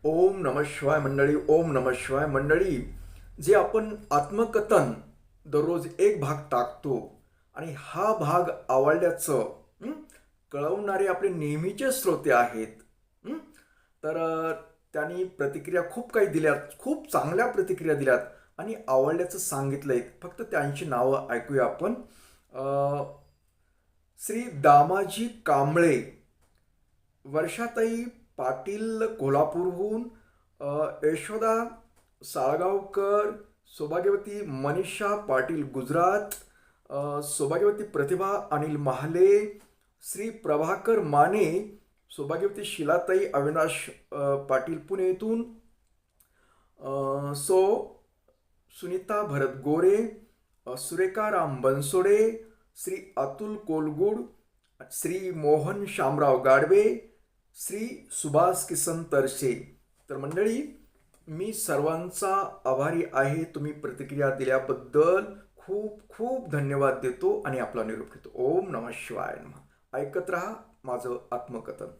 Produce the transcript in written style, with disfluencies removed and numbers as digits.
ओम नमः शिवाय मंडळी. ओम नमः शिवाय मंडळी. जे आपण आत्मकथन दररोज एक भाग टाकतो आणि हा भाग आवडल्याचं हं, कळवणारे आपले नेहमीचे श्रोते आहेत. हं. तर त्यांनी प्रतिक्रिया खूप काही दिल्यात, खूप चांगल्या प्रतिक्रिया दिल्यात आणि आवडल्याचं सांगितलंय. फक्त त्यांची नावं ऐकूया आपण. अ, श्री दामाजी कांबळे, वर्षाताई पाटील कोल्हापूरहून, यशोदा साळगावकर, सौभाग्यवती मनीषा पाटील गुजरात, सौभाग्यवती प्रतिभा अनिल महाले, श्री प्रभाकर माने, सौभाग्यवती शिलाताई अविनाश पाटील पुणे येथून, सो सुनीता भरत गोरे, सुरेखा राम बनसोडे, श्री अतुल कोलगुड, श्री मोहन शामराव गाडवे, श्री सुभाष किसन तरसे. तर मंडळी, मी सर्वांचा आभारी आहे. तुम्ही प्रतिक्रिया दिल्याबद्दल खूप खूप धन्यवाद देतो आणि आपला निरोप घेतो. ओम नमः शिवाय नमः. ऐकत रहा माझं आत्मकथन.